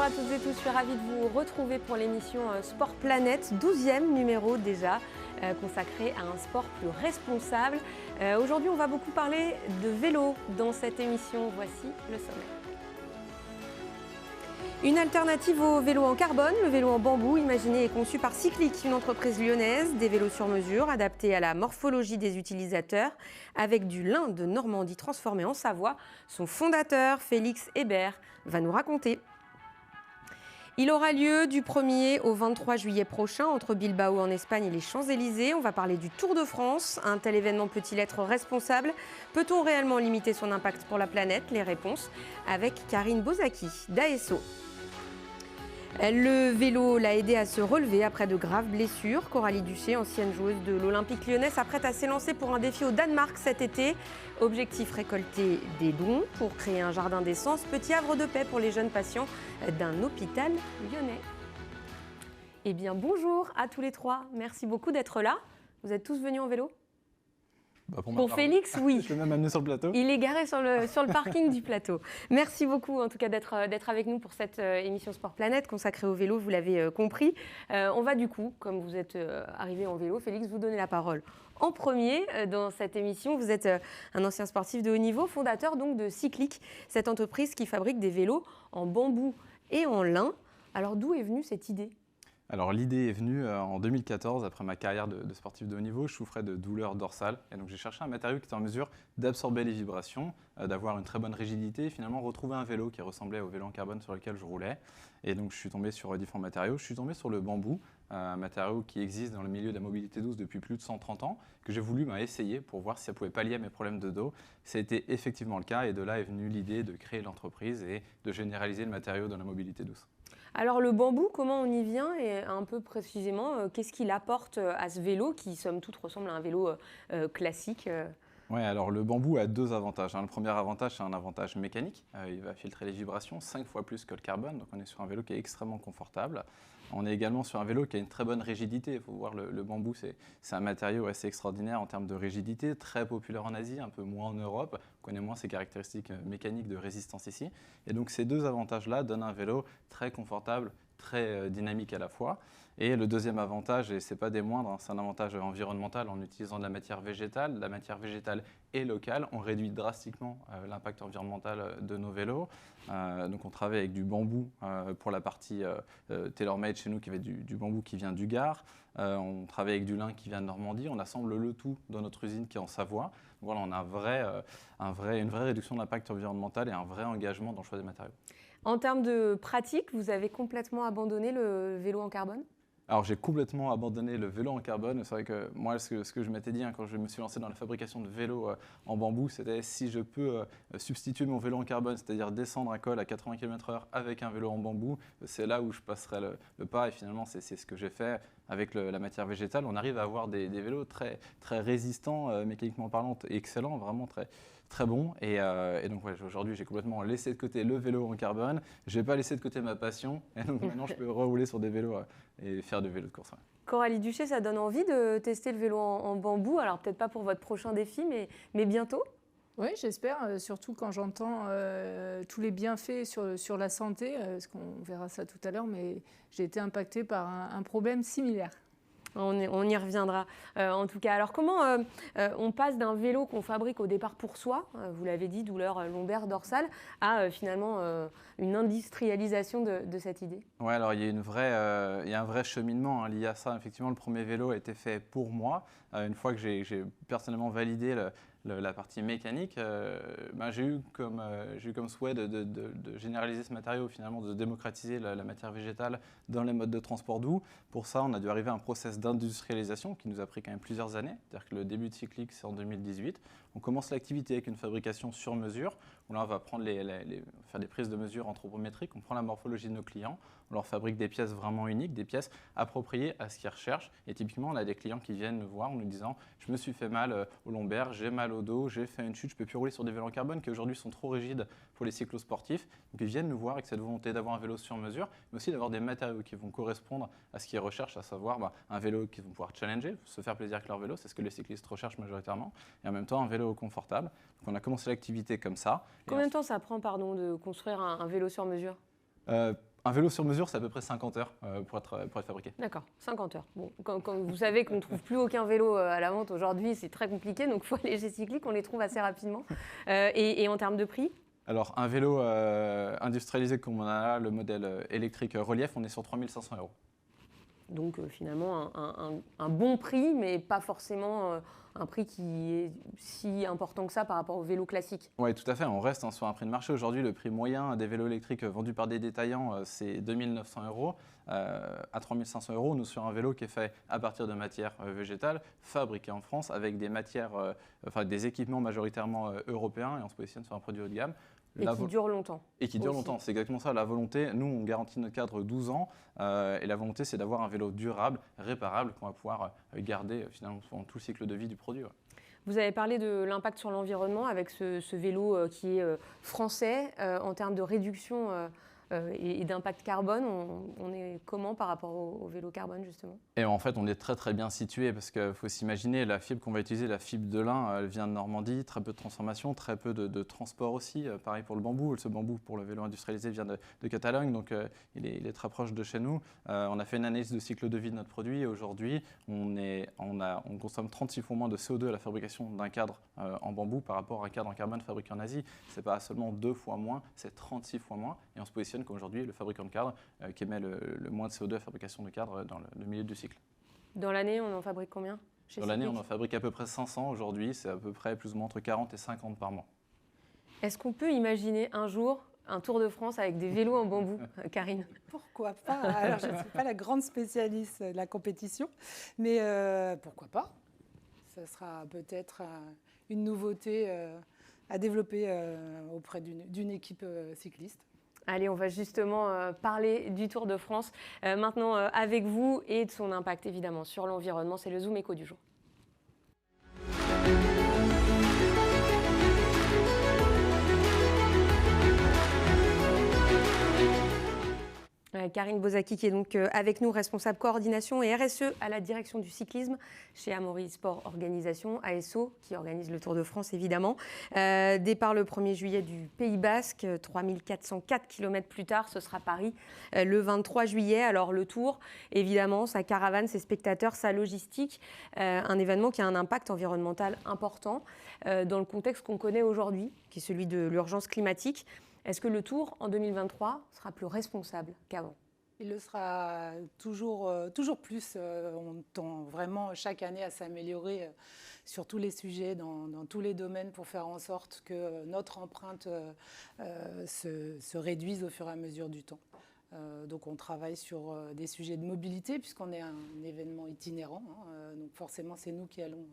à toutes et tous, je suis ravie de vous retrouver pour l'émission Sport Planète, 12e numéro déjà, consacré à un sport plus responsable. Aujourd'hui, on va beaucoup parler de vélo dans cette émission. Voici le sommaire. Une alternative au vélo en carbone, le vélo en bambou, imaginé et conçu par Cyclic, une entreprise lyonnaise, des vélos sur mesure, adaptés à la morphologie des utilisateurs, avec du lin de Normandie transformé en Savoie. Son fondateur, Félix Hébert, va nous raconter. Il aura lieu du 1er au 23 juillet prochain entre Bilbao en Espagne et les Champs-Élysées. On va parler du Tour de France. Un tel événement peut-il être responsable? Peut-on réellement limiter son impact pour la planète? Les réponses avec Karine Bozaki d'ASO. Le vélo l'a aidé à se relever après de graves blessures. Coralie Duché, ancienne joueuse de l'Olympique lyonnais, s'apprête à s'élancer pour un défi au Danemark cet été. Objectif, récolter des dons pour créer un jardin d'essence, petit havre de paix pour les jeunes patients d'un hôpital lyonnais. Eh bien, bonjour à tous les trois. Merci beaucoup d'être là. Vous êtes tous venus en vélo? Pour Félix, oui. Je l'ai même amené sur le plateau. Il est garé sur le parking du plateau. Merci beaucoup en tout cas d'être avec nous pour cette émission Sport Planète consacrée au vélo, vous l'avez compris. On va du coup, comme vous êtes arrivé en vélo, Félix, vous donner la parole en premier dans cette émission. Vous êtes un ancien sportif de haut niveau, fondateur donc de Cyclic, cette entreprise qui fabrique des vélos en bambou et en lin. Alors d'où est venue cette idée ? Alors l'idée est venue en 2014, après ma carrière de sportif de haut niveau, je souffrais de douleurs dorsales et donc j'ai cherché un matériau qui était en mesure d'absorber les vibrations, d'avoir une très bonne rigidité et finalement retrouver un vélo qui ressemblait au vélo en carbone sur lequel je roulais. Et donc je suis tombé sur différents matériaux, je suis tombé sur le bambou, un matériau qui existe dans le milieu de la mobilité douce depuis plus de 130 ans, que j'ai voulu essayer pour voir si ça pouvait pallier à mes problèmes de dos. Ça a été effectivement le cas et de là est venue l'idée de créer l'entreprise et de généraliser le matériau dans la mobilité douce. Alors le bambou, comment on y vient et un peu précisément, qu'est-ce qu'il apporte à ce vélo qui, somme toute, ressemble à un vélo classique Oui, alors le bambou a deux avantages. Le premier avantage, c'est un avantage mécanique. Il va filtrer les vibrations 5 fois plus que le carbone, donc on est sur un vélo qui est extrêmement confortable. On est également sur un vélo qui a une très bonne rigidité. Il faut voir, le bambou, c'est un matériau assez extraordinaire en termes de rigidité, très populaire en Asie, un peu moins en Europe. On connaît moins ses caractéristiques mécaniques de résistance ici. Et donc ces deux avantages-là donnent un vélo très confortable, très dynamique à la fois. Et le deuxième avantage, et ce n'est pas des moindres, c'est un avantage environnemental en utilisant de la matière végétale. La matière végétale est locale, on réduit drastiquement l'impact environnemental de nos vélos. Donc on travaille avec du bambou pour la partie tailor-made chez nous, qui avait du bambou qui vient du Gard. On travaille avec du lin qui vient de Normandie. On assemble le tout dans notre usine qui est en Savoie. Donc voilà, on a une vraie réduction de l'impact environnemental et un vrai engagement dans le choix des matériaux. En termes de pratique, vous avez complètement abandonné le vélo en carbone ? Alors j'ai complètement abandonné le vélo en carbone. C'est vrai que moi, ce que je m'étais dit quand je me suis lancé dans la fabrication de vélos en bambou, c'était si je peux substituer mon vélo en carbone, c'est-à-dire descendre un col à 80 km/h avec un vélo en bambou, c'est là où je passerai le pas. Et finalement, c'est ce que j'ai fait avec la matière végétale. On arrive à avoir des vélos très, très résistants, mécaniquement parlant, excellents, vraiment très bon. Et donc aujourd'hui, j'ai complètement laissé de côté le vélo en carbone. Je n'ai pas laissé de côté ma passion. Et donc maintenant, je peux rerouler sur des vélos et faire du vélo de course. Ouais. Coralie Duché, ça donne envie de tester le vélo en bambou. Alors peut-être pas pour votre prochain défi, mais bientôt. Oui, j'espère, surtout quand j'entends tous les bienfaits sur la santé, parce qu'on verra ça tout à l'heure, mais j'ai été impactée par un problème similaire. On y reviendra en tout cas. Alors comment on passe d'un vélo qu'on fabrique au départ pour soi, vous l'avez dit, douleur lombaire, dorsale, à finalement une industrialisation de cette idée? Oui, alors il y a un vrai cheminement lié à ça. Effectivement, le premier vélo a été fait pour moi. Une fois que j'ai personnellement validé la partie mécanique, j'ai eu comme souhait de généraliser ce matériau, finalement de démocratiser la matière végétale dans les modes de transport doux. Pour ça, on a dû arriver à un process d'industrialisation qui nous a pris quand même plusieurs années. C'est-à-dire que le début de Cyclic, c'est en 2018. On commence l'activité avec une fabrication sur mesure, où là on va prendre faire des prises de mesure anthropométriques, on prend la morphologie de nos clients, on leur fabrique des pièces vraiment uniques, des pièces appropriées à ce qu'ils recherchent. Et typiquement, on a des clients qui viennent nous voir en nous disant « je me suis fait mal au lombaire, j'ai mal au dos, j'ai fait une chute, je ne peux plus rouler sur des vélos en carbone qui aujourd'hui sont trop rigides pour les cyclosportifs ». Donc ils viennent nous voir avec cette volonté d'avoir un vélo sur mesure, mais aussi d'avoir des matériaux qui vont correspondre à ce qu'ils recherchent, à savoir un vélo qu'ils vont pouvoir challenger, se faire plaisir avec leur vélo, c'est ce que les cyclistes recherchent majoritairement, et en même temps un vélo confortable. Donc on a commencé l'activité comme ça. Combien de temps ça prend de construire un vélo sur mesure ? Un vélo sur mesure, c'est à peu près 50 heures pour être fabriqué. D'accord, 50 heures. Bon, quand vous savez qu'on ne trouve plus aucun vélo à la vente aujourd'hui, c'est très compliqué, donc il faut aller chez Cyclic, on les trouve assez rapidement. Et en termes de prix? Alors, un vélo industrialisé comme on a là, le modèle électrique Relief, on est sur 3 500 euros. Donc finalement, un bon prix, mais pas forcément un prix qui est si important que ça par rapport au vélo classique. Oui, tout à fait. On reste sur un prix de marché. Aujourd'hui, le prix moyen des vélos électriques vendus par des détaillants, c'est 2 900 euros. À 3 500 euros, nous sur un vélo qui est fait à partir de matières végétales, fabriqué en France, avec des des équipements majoritairement européens, et on se positionne sur un produit haut de gamme. Et qui dure longtemps. Et qui dure longtemps, c'est exactement ça. La volonté, nous, on garantit notre cadre 12 ans, et la volonté, c'est d'avoir un vélo durable, réparable, qu'on va pouvoir garder finalement pendant tout le cycle de vie du produit. Ouais. Vous avez parlé de l'impact sur l'environnement avec ce vélo qui est français. En termes de réduction et d'impact carbone, on est comment par rapport au vélo carbone, justement? Et en fait, on est très très bien situé parce qu'il faut s'imaginer, la fibre qu'on va utiliser, la fibre de lin, elle vient de Normandie, très peu de transformation, très peu de transport aussi. Pareil pour le bambou. Ce bambou pour le vélo industrialisé vient de Catalogne, donc il est très proche de chez nous. On a fait une analyse de cycle de vie de notre produit et aujourd'hui, on consomme 36 fois moins de CO2 à la fabrication d'un cadre en bambou par rapport à un cadre en carbone fabriqué en Asie. Ce n'est pas seulement 2 fois moins, c'est 36 fois moins. Et on se positionne qu'aujourd'hui, le fabricant de cadre qui émet le moins de CO2 à la fabrication de cadre dans le milieu du cycle. Dans l'année, on en fabrique combien chez Dans l'année, Cyclic? on en fabrique à peu près 500. Aujourd'hui, c'est à peu près plus ou moins entre 40 et 50 par mois. Est-ce qu'on peut imaginer un jour un Tour de France avec des vélos en bambou, Karine? Pourquoi pas? Alors, je ne suis pas la grande spécialiste de la compétition, mais pourquoi pas? Ce sera peut-être une nouveauté à développer auprès d'une équipe cycliste. Allez, on va justement parler du Tour de France maintenant avec vous et de son impact évidemment sur l'environnement. C'est le Zoom Éco du jour. Karine Bozaki qui est donc avec nous, responsable coordination et RSE à la direction du cyclisme chez Amaury Sport Organisation, ASO, qui organise le Tour de France évidemment. Départ le 1er juillet du Pays Basque, 3404 km plus tard, ce sera Paris le 23 juillet. Alors le Tour, évidemment, sa caravane, ses spectateurs, sa logistique, un événement qui a un impact environnemental important dans le contexte qu'on connaît aujourd'hui, qui est celui de l'urgence climatique. Est-ce que le Tour, en 2023, sera plus responsable qu'avant? Il le sera toujours plus. On tend vraiment chaque année à s'améliorer sur tous les sujets, dans tous les domaines, pour faire en sorte que notre empreinte se réduise au fur et à mesure du temps. Donc on travaille sur des sujets de mobilité, puisqu'on est un événement itinérant. Donc forcément, c'est nous qui allons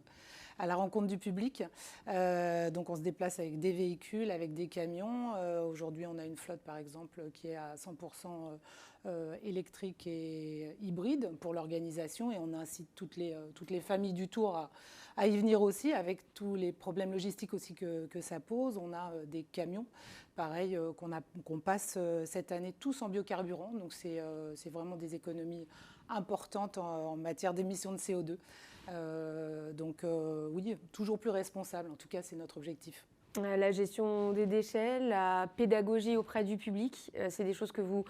à la rencontre du public. Donc on se déplace avec des véhicules, avec des camions. Aujourd'hui, on a une flotte, par exemple, qui est à 100% électrique et hybride pour l'organisation. Et on incite toutes les familles du Tour à y venir aussi, avec tous les problèmes logistiques aussi que ça pose. On a des camions, pareil, qu'on passe cette année tous en biocarburant. Donc c'est vraiment des économies importantes en matière d'émissions de CO2. Donc oui, toujours plus responsable. En tout cas, c'est notre objectif. La gestion des déchets, la pédagogie auprès du public, c'est des choses que vous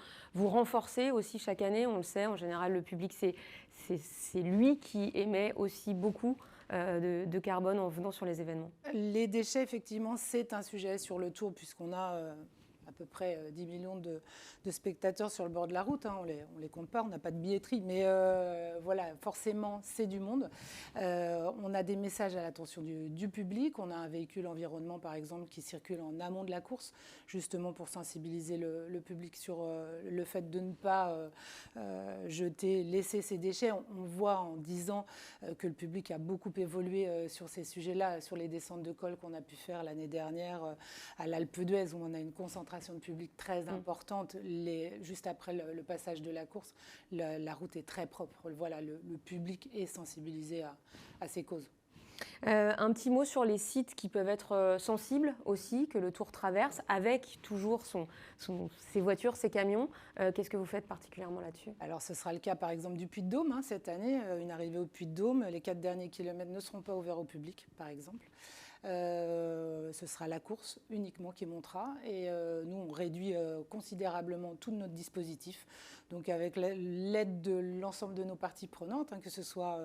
renforcez aussi chaque année. On le sait, en général, le public, c'est lui qui émet aussi beaucoup de carbone en venant sur les événements. Les déchets, effectivement, c'est un sujet sur le Tour, puisqu'on a à peu près 10 millions de spectateurs sur le bord de la route. On les compte pas, on n'a pas de billetterie, mais voilà, forcément, c'est du monde. On a des messages à l'attention du public. On a un véhicule environnement, par exemple, qui circule en amont de la course, justement pour sensibiliser le public sur le fait de ne pas laisser ses déchets. On voit en 10 ans que le public a beaucoup évolué sur ces sujets-là, sur les descentes de col qu'on a pu faire l'année dernière à l'Alpe d'Huez, où on a une concentration de public très importante. Juste après le passage de la course, la route est très propre. Voilà, le public est sensibilisé à ces causes. Un petit mot sur les sites qui peuvent être sensibles aussi, que le Tour traverse, avec toujours ses voitures, ses camions. Qu'est-ce que vous faites particulièrement là-dessus? Alors, ce sera le cas, par exemple, du Puy-de-Dôme, hein, cette année. Une arrivée au Puy-de-Dôme. Les 4 derniers kilomètres ne seront pas ouverts au public, par exemple. Ce sera la course uniquement qui montera. Et nous, on réduit considérablement tout notre dispositif. Donc, avec l'aide de l'ensemble de nos parties prenantes, hein, que ce soit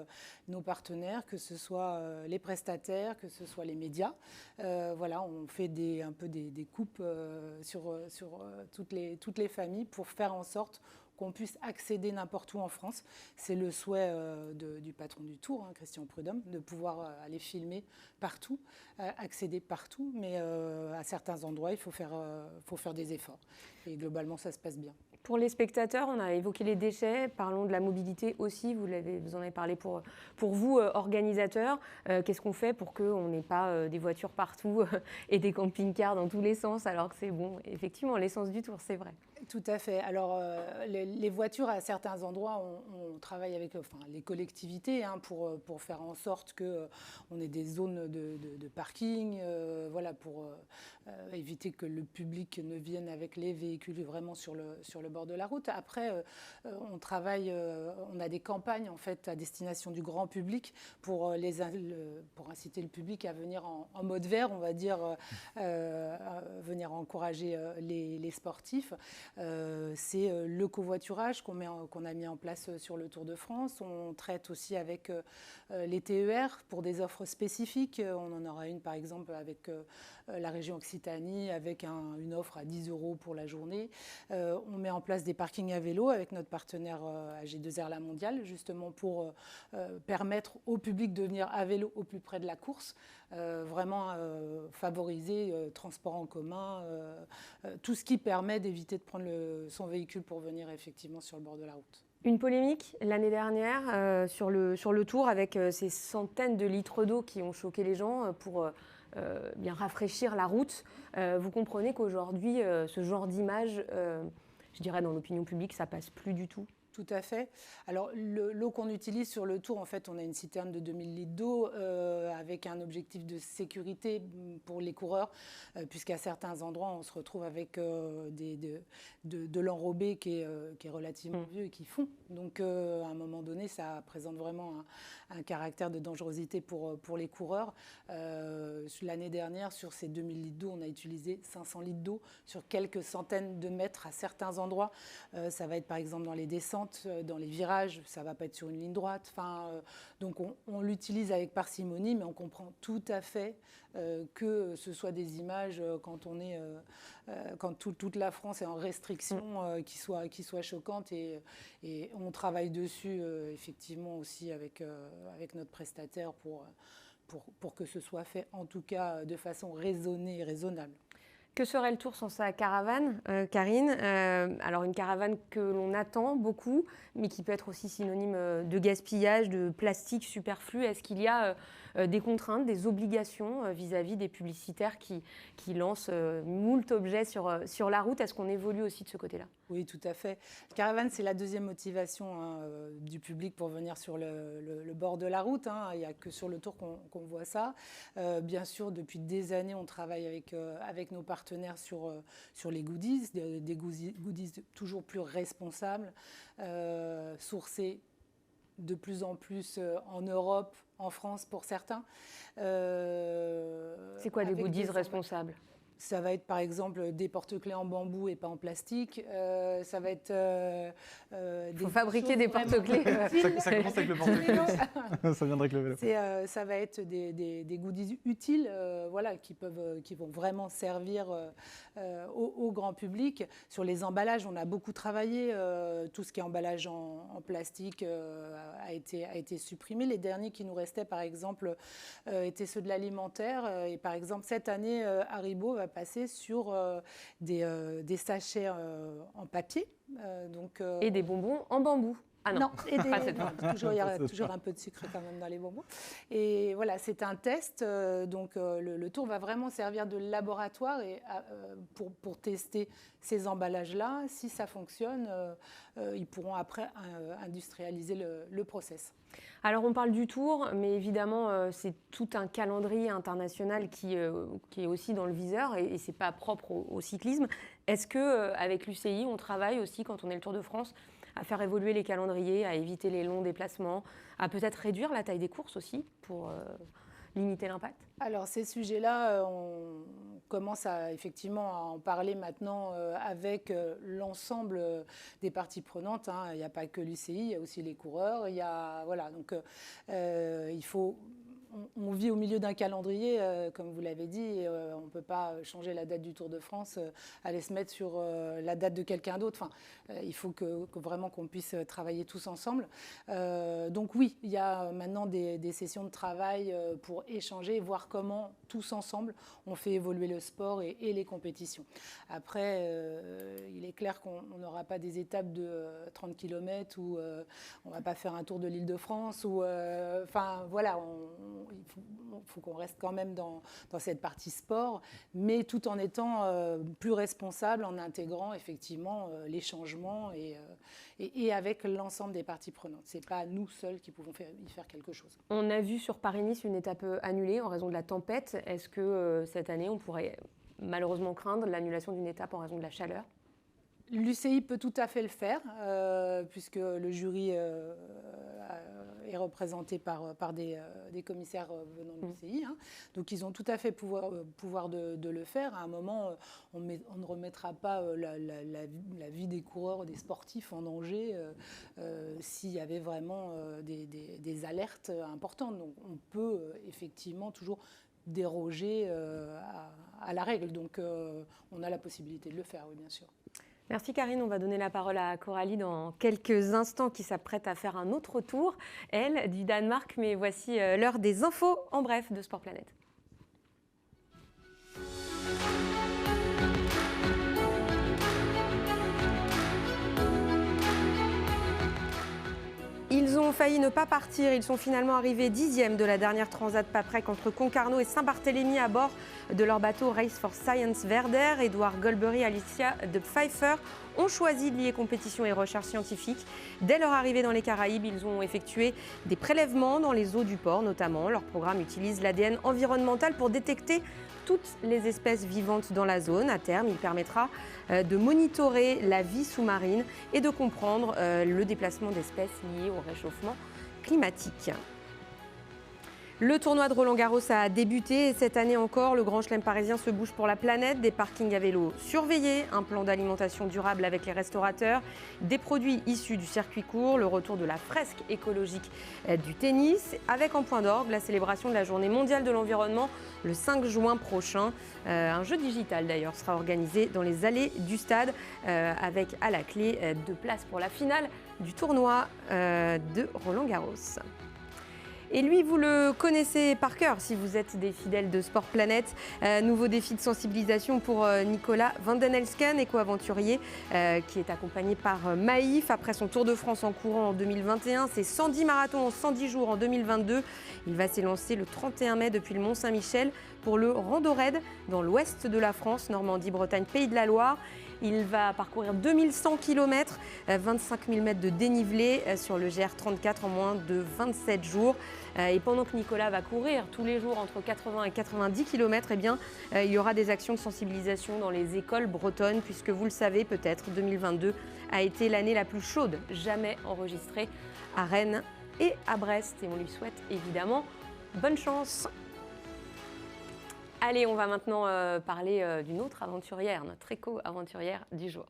nos partenaires, que ce soit les prestataires, que ce soit les médias. Voilà, on fait un peu des coupes sur toutes les familles pour faire en sorte qu'on puisse accéder n'importe où en France. C'est le souhait du patron du Tour, hein, Christian Prudhomme, de pouvoir aller filmer partout, accéder partout, mais à certains endroits, il faut faire des efforts. Et globalement, ça se passe bien. Pour les spectateurs, on a évoqué les déchets, parlons de la mobilité aussi, vous en avez parlé pour vous, organisateurs. Qu'est-ce qu'on fait pour qu'on n'ait pas des voitures partout et des camping-cars dans tous les sens, alors que c'est bon, effectivement, l'essence du Tour, c'est vrai. Tout à fait. Alors, les voitures, à certains endroits, on travaille avec les collectivités, hein, pour faire en sorte qu'on ait des zones de parking, voilà, pour éviter que le public ne vienne avec les véhicules vraiment sur le bord de la route. Après, on travaille, on a des campagnes en fait à destination du grand public pour inciter le public à venir en mode vert, on va dire, venir encourager les sportifs. C'est le covoiturage qu'on a mis en place sur le Tour de France. On traite aussi avec les TER pour des offres spécifiques. On en aura une par exemple avec la région Occitanie avec une offre à 10 € pour la journée. On met en place des parkings à vélo avec notre partenaire AG2R La Mondiale, justement pour permettre au public de venir à vélo au plus près de la course, vraiment favoriser transport en commun, tout ce qui permet d'éviter de prendre son véhicule pour venir effectivement sur le bord de la route. Une polémique l'année dernière sur le Tour avec ces centaines de litres d'eau qui ont choqué les gens pour bien rafraîchir la route. Vous comprenez qu'aujourd'hui, ce genre d'image, je dirais dans l'opinion publique, ça passe plus du tout. Tout à fait. Alors, l'eau qu'on utilise sur le Tour, en fait, on a une citerne de 2000 litres d'eau avec un objectif de sécurité pour les coureurs, puisqu'à certains endroits, on se retrouve avec de l'enrobé qui est relativement vieux et qui fond. Donc, à un moment donné, ça présente vraiment un caractère de dangerosité pour les coureurs. L'année dernière, sur ces 2000 litres d'eau, on a utilisé 500 litres d'eau sur quelques centaines de mètres à certains endroits. Ça va être, par exemple, dans les descentes, dans les virages, ça ne va pas être sur une ligne droite. Donc on l'utilise avec parcimonie, mais on comprend tout à fait que ce soit des images quand toute la France est en restriction, qui soient choquantes. Et on travaille dessus effectivement aussi avec notre prestataire pour que ce soit fait en tout cas de façon raisonnée et raisonnable. Que serait le Tour sans sa caravane, Karine? Alors une caravane que l'on attend beaucoup, mais qui peut être aussi synonyme de gaspillage, de plastique superflu. Est-ce qu'il y a des contraintes, des obligations vis-à-vis des publicitaires qui lancent moult objets sur la route? Est-ce qu'on évolue aussi de ce côté-là? Oui, tout à fait. La caravane, c'est la deuxième motivation du public pour venir sur le bord de la route. Il n'y a que sur le Tour qu'on voit ça. Bien sûr, depuis des années, on travaille avec nos partenaires sur les goodies, des goodies toujours plus responsables, sourcés de plus en plus en Europe, en France pour certains. C'est quoi des goodies responsables? Ça va être par exemple des porte-clés en bambou et pas en plastique. Ça va être. Il faut fabriquer des porte-clés. Ça commence avec le porte-clés. Ça viendrait avec le vélo. Ça va être des goodies utiles, voilà, qui vont vraiment servir au grand public. Sur les emballages, on a beaucoup travaillé. Tout ce qui est emballage en plastique a été supprimé. Les derniers qui nous restaient, par exemple, étaient ceux de l'alimentaire. Et par exemple, cette année, Haribo va passer sur des sachets en papier. Et des bonbons en bambou. Ah non, non, et pas cette fois. il y a toujours un peu de sucre quand même dans les bonbons. Et voilà, c'est un test. Donc le tour va vraiment servir de laboratoire et, pour tester ces emballages-là. Si ça fonctionne, ils pourront après industrialiser le process. Alors on parle du tour, mais évidemment c'est tout un calendrier international qui est aussi dans le viseur et ce n'est pas propre au cyclisme. Est-ce qu'avec l'UCI, on travaille aussi quand on est le Tour de France à faire évoluer les calendriers, à éviter les longs déplacements, à peut-être réduire la taille des courses aussi pour limiter l'impact? Alors ces sujets-là, on commence effectivement à en parler maintenant avec l'ensemble des parties prenantes. Hein. Il n'y a pas que l'UCI, il y a aussi les coureurs. Voilà, donc il faut... On vit au milieu d'un calendrier, comme vous l'avez dit, et on ne peut pas changer la date du Tour de France, aller se mettre sur la date de quelqu'un d'autre. Enfin, il faut vraiment qu'on puisse travailler tous ensemble. Donc oui, il y a maintenant des sessions de travail pour échanger et voir comment, tous ensemble, on fait évoluer le sport et les compétitions. Après, il est clair qu'on n'aura pas des étapes de 30 km où on ne va pas faire un tour de l'Île-de-France. Enfin, voilà, il faut qu'on reste quand même dans cette partie sport, mais tout en étant plus responsable, en intégrant effectivement les changements et avec l'ensemble des parties prenantes. Ce n'est pas nous seuls qui pouvons y faire quelque chose. On a vu sur Paris-Nice une étape annulée en raison de la tempête. Est-ce que cette année, on pourrait malheureusement craindre l'annulation d'une étape en raison de la chaleur? L'UCI peut tout à fait le faire, puisque le jury est représenté par des commissaires venant de l'UCI. Hein. Donc ils ont tout à fait pouvoir de le faire. À un moment, on ne remettra pas la vie des coureurs, des sportifs en danger s'il y avait vraiment des alertes importantes. Donc on peut effectivement toujours déroger à la règle. Donc on a la possibilité de le faire, oui, bien sûr. Merci Karine, on va donner la parole à Coralie dans quelques instants qui s'apprête à faire un autre tour, elle, du Danemark, mais voici l'heure des infos en bref de Sport Planète. Ils ont failli ne pas partir, ils sont finalement arrivés 10e de la dernière transat Paprec entre Concarneau et Saint-Barthélemy à bord de leur bateau Race for Science Werder. Edouard Goldberry et Alicia de Pfeiffer ont choisi de lier compétition et recherche scientifique. Dès leur arrivée dans les Caraïbes, ils ont effectué des prélèvements dans les eaux du port notamment. Leur programme utilise l'ADN environnemental pour détecter toutes les espèces vivantes dans la zone. À terme, il permettra de monitorer la vie sous-marine et de comprendre le déplacement d'espèces liées au réchauffement climatique. Le tournoi de Roland-Garros a débuté et cette année encore, le Grand Chelem parisien se bouge pour la planète. Des parkings à vélo surveillés, un plan d'alimentation durable avec les restaurateurs, des produits issus du circuit court, le retour de la fresque écologique du tennis, avec en point d'orgue la célébration de la Journée mondiale de l'environnement le 5 juin prochain. Un jeu digital d'ailleurs sera organisé dans les allées du stade avec à la clé 2 places pour la finale du tournoi de Roland-Garros. Et lui, vous le connaissez par cœur si vous êtes des fidèles de Sport Planète. Nouveau défi de sensibilisation pour Nicolas Van den Elsken, éco-aventurier, qui est accompagné par Maïf. Après son Tour de France en courant en 2021, ses 110 marathons en 110 jours en 2022. Il va s'élancer le 31 mai depuis le Mont-Saint-Michel pour le Rando Raid dans l'ouest de la France, Normandie, Bretagne, Pays de la Loire. Il va parcourir 2100 km, 25 000 mètres de dénivelé sur le GR34 en moins de 27 jours. Et pendant que Nicolas va courir tous les jours entre 80 et 90 km, eh bien, il y aura des actions de sensibilisation dans les écoles bretonnes, puisque vous le savez peut-être, 2022 a été l'année la plus chaude jamais enregistrée à Rennes et à Brest. Et on lui souhaite évidemment bonne chance. Allez, on va maintenant parler d'une autre aventurière, notre éco-aventurière du jour.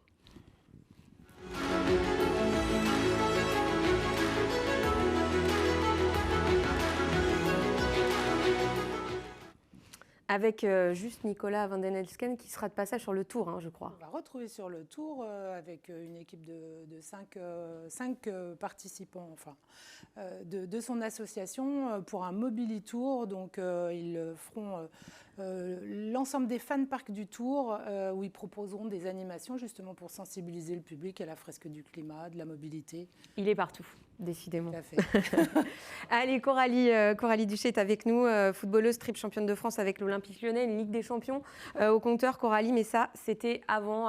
Avec juste Nicolas Van den Elsken qui sera de passage sur le Tour, hein, je crois. On va retrouver sur le Tour avec une équipe de 5 participants enfin, de son association pour un Mobili Tour. Donc ils feront l'ensemble des fan parks du Tour où ils proposeront des animations justement pour sensibiliser le public à la fresque du climat, de la mobilité. Il est partout, décidément. Tout à fait. Allez, Coralie Duché est avec nous, footballeuse, triple championne de France avec l'Olympique Lyonnais, une Ligue des Champions au compteur, Coralie. Mais ça, c'était avant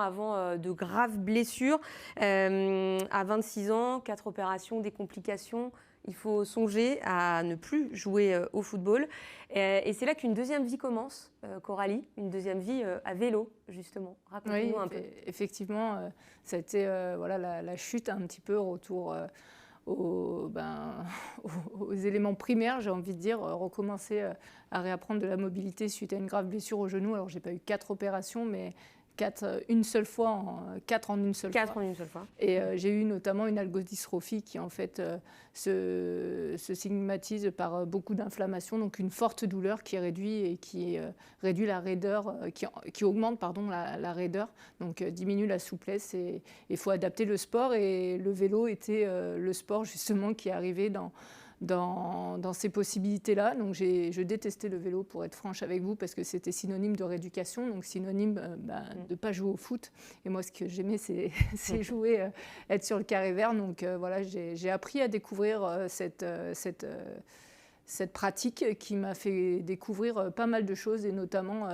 de graves blessures. À 26 ans, 4 opérations, des complications. Il faut songer à ne plus jouer au football. Et c'est là qu'une deuxième vie commence, Coralie, une deuxième vie à vélo, justement. Raconte-nous un peu. Effectivement, ça a été la chute un petit peu, retour aux éléments primaires, j'ai envie de dire, recommencer à réapprendre de la mobilité suite à une grave blessure au genou. Alors, je n'ai pas eu 4 opérations, mais 4 en une seule fois. Et j'ai eu notamment une algodystrophie qui en fait se stigmatise par beaucoup d'inflammation, donc une forte douleur qui réduit la raideur, qui augmente la raideur, donc diminue la souplesse. Et il faut adapter le sport, et le vélo était le sport justement qui arrivait dans ces possibilités-là. Donc je détestais le vélo, pour être franche avec vous, parce que c'était synonyme de rééducation, donc synonyme de ne pas jouer au foot. Et moi, ce que j'aimais, c'est jouer, être sur le carré vert. Donc j'ai appris à découvrir cette pratique qui m'a fait découvrir pas mal de choses, et notamment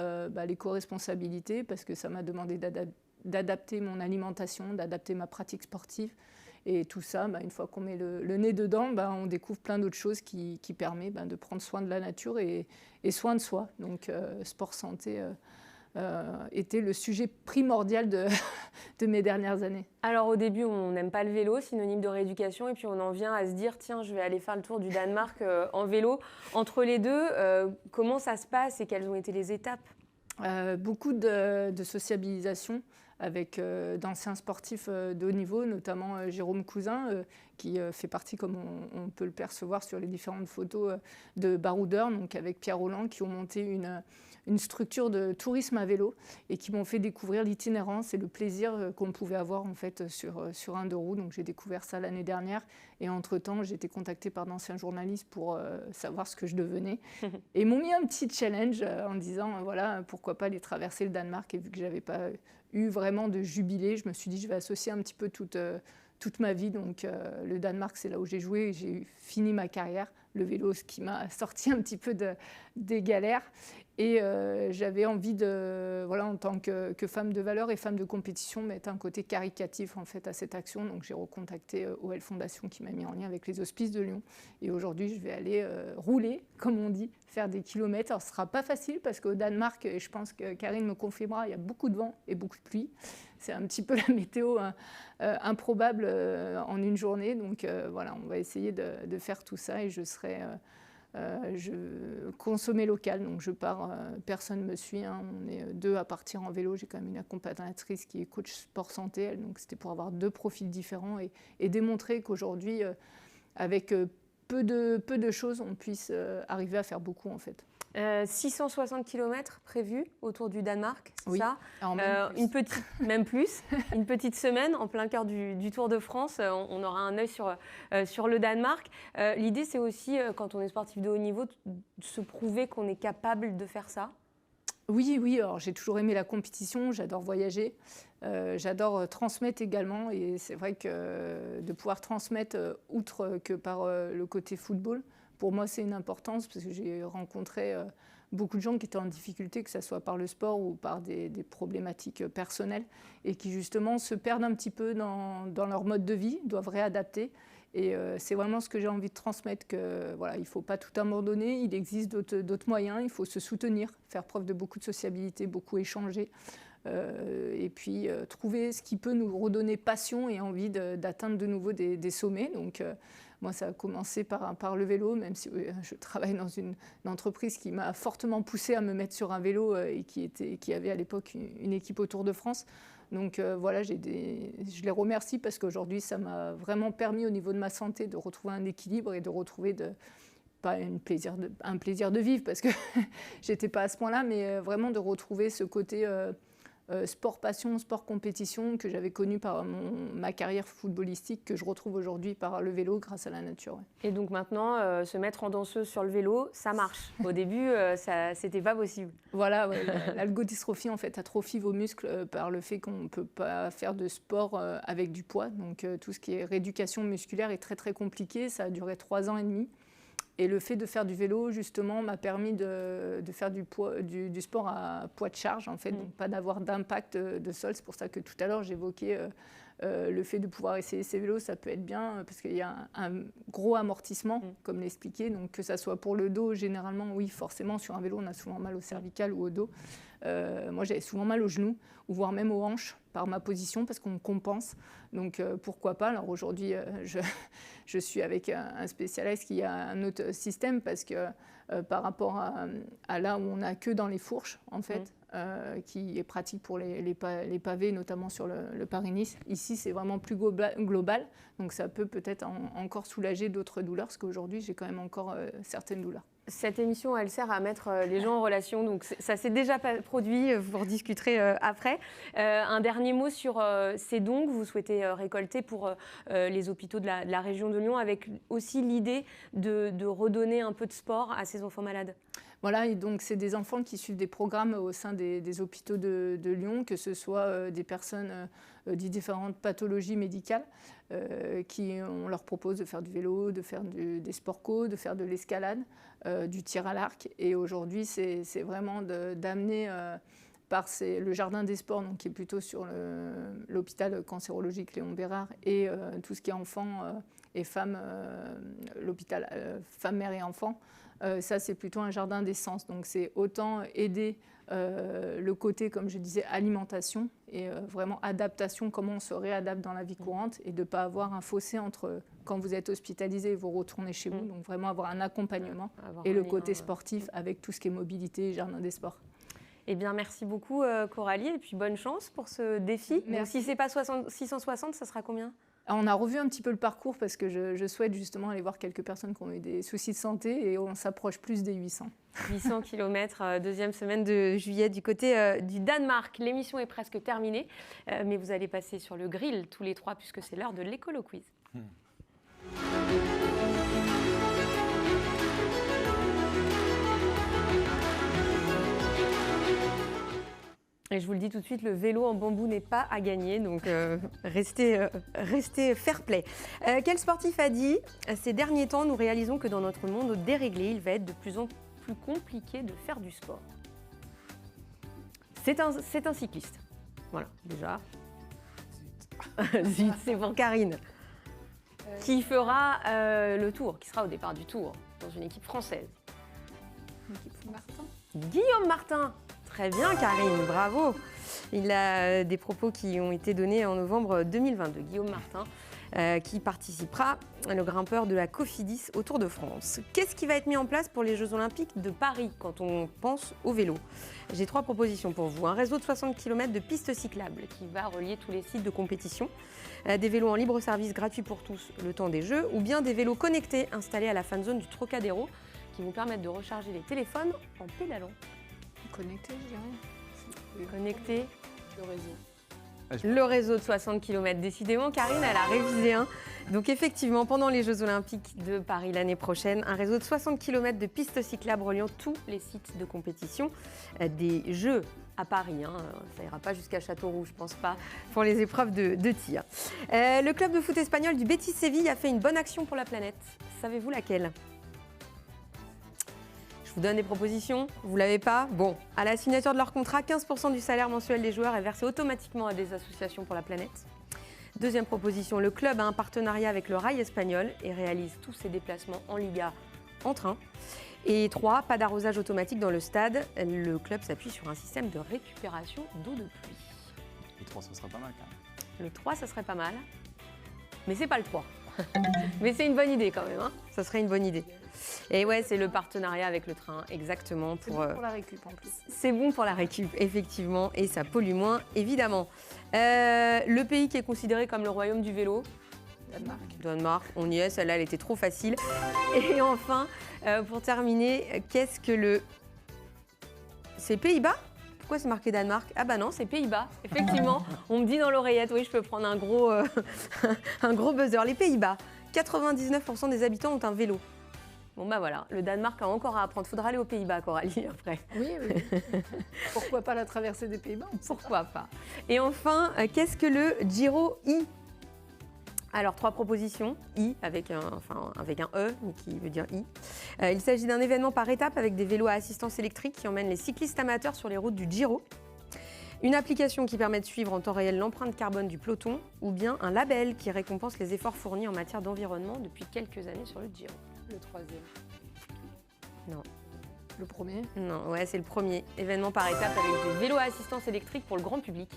l'éco-responsabilité, parce que ça m'a demandé d'adapter mon alimentation, d'adapter ma pratique sportive. Et tout ça, une fois qu'on met le nez dedans, on découvre plein d'autres choses qui permettent de prendre soin de la nature et soin de soi. Donc, sport santé était le sujet primordial de mes dernières années. Alors, au début, on n'aime pas le vélo, synonyme de rééducation, et puis on en vient à se dire, tiens, je vais aller faire le tour du Danemark en vélo. Entre les deux, comment ça se passe et quelles ont été les étapes ? Beaucoup de sociabilisation avec d'anciens sportifs de haut niveau, notamment Jérôme Cousin, qui fait partie, comme on peut le percevoir sur les différentes photos, de baroudeurs, donc avec Pierre Rolland, qui ont monté une structure de tourisme à vélo et qui m'ont fait découvrir l'itinérance et le plaisir qu'on pouvait avoir en fait sur un 2 roues. Donc j'ai découvert ça l'année dernière, et entre-temps j'ai été contactée par d'anciens journalistes pour savoir ce que je devenais. Et ils m'ont mis un petit challenge en disant voilà, pourquoi pas aller traverser le Danemark. Et vu que je n'avais pas eu vraiment de jubilé, je me suis dit je vais associer un petit peu toute ma vie. Donc le Danemark, c'est là où j'ai joué et j'ai fini ma carrière. Le vélo, ce qui m'a sorti un petit peu des galères. Et j'avais envie en tant que femme de valeur et femme de compétition, mettre un côté caritatif en fait à cette action. Donc j'ai recontacté OL Fondation, qui m'a mis en lien avec les Hospices de Lyon. Et aujourd'hui, je vais aller rouler, comme on dit, faire des kilomètres. Alors ce ne sera pas facile, parce qu'au Danemark, et je pense que Karine me confirmera, il y a beaucoup de vent et beaucoup de pluie. C'est un petit peu la météo improbable en une journée. Donc on va essayer de faire tout ça, et je consommer local, donc je pars, personne ne me suit, on est 2 à partir en vélo. J'ai quand même une accompagnatrice qui est coach sport santé, elle, donc c'était pour avoir 2 profils différents et démontrer qu'aujourd'hui, avec peu de choses, on puisse arriver à faire beaucoup en fait. 660 km prévus autour du Danemark, c'est ça ? Même plus. Une petite semaine en plein cœur du Tour de France. On aura un œil sur le Danemark. L'idée, c'est aussi, quand on est sportif de haut niveau, de se prouver qu'on est capable de faire ça. Oui. Alors, j'ai toujours aimé la compétition, j'adore voyager, j'adore transmettre également. Et c'est vrai que de pouvoir transmettre, outre que par le côté football, pour moi, c'est une importance, parce que j'ai rencontré beaucoup de gens qui étaient en difficulté, que ce soit par le sport ou par des problématiques personnelles, et qui justement se perdent un petit peu dans leur mode de vie, doivent réadapter. Et c'est vraiment ce que j'ai envie de transmettre, que voilà, il ne faut pas tout abandonner, il existe d'autres moyens, il faut se soutenir, faire preuve de beaucoup de sociabilité, beaucoup échanger. Et puis trouver ce qui peut nous redonner passion et envie d'atteindre de nouveau des sommets. Donc moi, ça a commencé par le vélo, même si je travaille dans une entreprise qui m'a fortement poussée à me mettre sur un vélo et qui avait à l'époque une équipe au Tour de France. Donc je les remercie, parce qu'aujourd'hui, ça m'a vraiment permis, au niveau de ma santé, de retrouver un équilibre et de retrouver pas un plaisir de vivre parce que j'étais pas à ce point-là, mais vraiment de retrouver ce côté sport passion, sport compétition que j'avais connu par ma carrière footballistique, que je retrouve aujourd'hui par le vélo grâce à la nature. Ouais. Et donc maintenant, se mettre en danseuse sur le vélo, ça marche. Au début, c'était pas possible. Voilà, ouais, l'algodystrophie en fait atrophie vos muscles par le fait qu'on ne peut pas faire de sport avec du poids. Donc tout ce qui est rééducation musculaire est très très compliqué. Ça a duré 3 ans et demi. Et le fait de faire du vélo, justement, m'a permis de faire du sport à poids de charge, en fait, donc pas d'avoir d'impact de sol. C'est pour ça que tout à l'heure, j'évoquais le fait de pouvoir essayer ces vélos, ça peut être bien, parce qu'il y a un gros amortissement, comme l'expliquait. Donc que ça soit pour le dos, généralement, oui, forcément, sur un vélo, on a souvent mal au cervical ou au dos. Moi, j'avais souvent mal aux genoux, ou voire même aux hanches, par ma position, parce qu'on compense. Donc, pourquoi pas. Alors aujourd'hui, je suis avec un spécialiste qui a un autre système, parce que par rapport à là où on n'a que dans les fourches, en fait, qui est pratique pour les pavés, notamment sur le Paris-Nice. Ici, c'est vraiment plus global, donc ça peut-être encore soulager d'autres douleurs, parce qu'aujourd'hui, j'ai quand même encore certaines douleurs. Cette émission, elle sert à mettre les gens en relation, donc ça s'est déjà produit, vous en discuterez après. Un dernier mot sur ces dons que vous souhaitez récolter pour les hôpitaux de la région de Lyon, avec aussi l'idée de redonner un peu de sport à ces enfants malades. Voilà, et donc c'est des enfants qui suivent des programmes au sein des hôpitaux de Lyon, que ce soit des personnes de différentes pathologies médicales, on leur propose de faire du vélo, de faire des sports co, de faire de l'escalade, du tir à l'arc. Et aujourd'hui, c'est vraiment d'amener par le jardin des sports, donc qui est plutôt sur l'hôpital cancérologique Léon Bérard, et tout ce qui est enfants et femmes, l'hôpital femmes, mères et enfants. Ça, c'est plutôt un jardin des sens. Donc, c'est autant aider le côté, comme je disais, alimentation et vraiment adaptation, comment on se réadapte dans la vie courante, et de ne pas avoir un fossé entre quand vous êtes hospitalisé et vous retournez chez vous. Donc, vraiment avoir un accompagnement et le côté sportif avec tout ce qui est mobilité, jardin des sports. Eh bien, merci beaucoup, Coralie, et puis bonne chance pour ce défi. Donc, si ce n'est pas 660, ça sera combien ? On a revu un petit peu le parcours parce que je souhaite justement aller voir quelques personnes qui ont eu des soucis de santé, et on s'approche plus des 800. 800 km, deuxième semaine de juillet du côté du Danemark. L'émission est presque terminée, mais vous allez passer sur le grill tous les 3 puisque c'est l'heure de l'écolo quiz. Et je vous le dis tout de suite, le vélo en bambou n'est pas à gagner, donc restez fair play. Quel sportif a dit « Ces derniers temps, nous réalisons que dans notre monde déréglé, il va être de plus en plus compliqué de faire du sport. » C'est un cycliste. Voilà, déjà. Zut, c'est pour Karine. Qui fera le Tour, qui sera au départ du Tour, dans une équipe française. Martin. Guillaume Martin. Très bien, Karine, bravo. Il a des propos qui ont été donnés en novembre 2022. Guillaume Martin, qui participera, le grimpeur de la Cofidis au Tour de France. Qu'est-ce qui va être mis en place pour les Jeux Olympiques de Paris quand on pense au vélo? J'ai 3 propositions pour vous. Un réseau de 60 km de pistes cyclables qui va relier tous les sites de compétition. Des vélos en libre service gratuits pour tous le temps des Jeux. Ou bien des vélos connectés installés à la fan zone du Trocadéro qui vont permettre de recharger les téléphones en pédalant. Connecté, je dirais. Connecté. Le réseau. Le réseau de 60 km. Décidément, Karine, elle a révisé. Donc effectivement, pendant les Jeux Olympiques de Paris l'année prochaine, un réseau de 60 km de pistes cyclables reliant tous les sites de compétition des Jeux à Paris. Ça ira pas jusqu'à Châteauroux, je pense pas, pour les épreuves de tir. Le club de foot espagnol du Betis Séville a fait une bonne action pour la planète. Savez-vous laquelle ? Je vous donne des propositions, vous ne l'avez pas? Bon, à la signature de leur contrat, 15% du salaire mensuel des joueurs est versé automatiquement à des associations pour la planète. Deuxième proposition, le club a un partenariat avec le rail espagnol et réalise tous ses déplacements en Liga en train. Et 3, pas d'arrosage automatique dans le stade. Le club s'appuie sur un système de récupération d'eau de pluie. Le 3, ce serait pas mal quand même. Le 3, ça serait pas mal. Mais c'est pas le 3. Mais c'est une bonne idée quand même. Ça serait une bonne idée. Et ouais, c'est le partenariat avec le train, exactement. C'est bon pour la récup en plus. C'est bon pour la récup, effectivement, et ça pollue moins, évidemment. Le pays qui est considéré comme le royaume du vélo, Danemark, on y est, celle-là, elle était trop facile. Et enfin, pour terminer, qu'est-ce que le... C'est Pays-Bas? Pourquoi c'est marqué Danemark? Ah bah non, c'est Pays-Bas. Effectivement, on me dit dans l'oreillette, oui, je peux prendre un gros, un gros buzzer. Les Pays-Bas, 99% des habitants ont un vélo. Bon bah voilà, le Danemark a encore à apprendre. Faudra aller aux Pays-Bas, Coralie, après. Oui. Pourquoi pas la traversée des Pays-Bas? Pourquoi pas. Et enfin, qu'est-ce que le Giro I? Alors, 3 propositions. I avec un E, mais qui veut dire I. Il s'agit d'un événement par étape avec des vélos à assistance électrique qui emmènent les cyclistes amateurs sur les routes du Giro. Une application qui permet de suivre en temps réel l'empreinte carbone du peloton, ou bien un label qui récompense les efforts fournis en matière d'environnement depuis quelques années sur le Giro. Le troisième. Non. Le premier? Non, ouais, c'est le premier. Événement par étape avec des vélos à assistance électrique pour le grand public.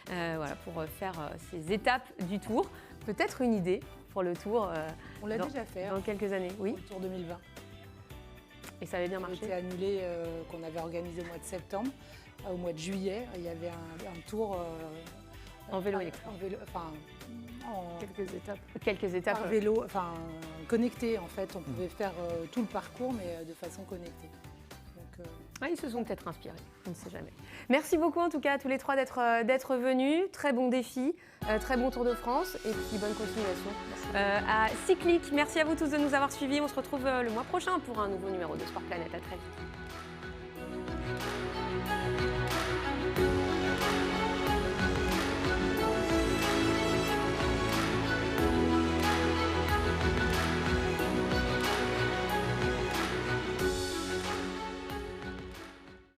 Voilà, pour faire ces étapes du Tour. Peut-être une idée pour le Tour On l'a déjà fait dans quelques années. Oui. Le Tour 2020. Et ça avait bien Ça a marché. été annulé, qu'on avait organisé au mois de septembre. Au mois de juillet, il y avait un tour En vélo électrique. Quelques étapes. Par vélo, connecté en fait. On pouvait faire tout le parcours, mais de façon connectée. Donc, Ils se sont peut-être inspirés, on ne sait jamais. Merci beaucoup en tout cas à tous les 3 d'être venus. Très bon défi, très bon Tour de France et puis bonne continuation à Cyclic. Merci à vous tous de nous avoir suivis. On se retrouve le mois prochain pour un nouveau numéro de Sport Planète. À très vite.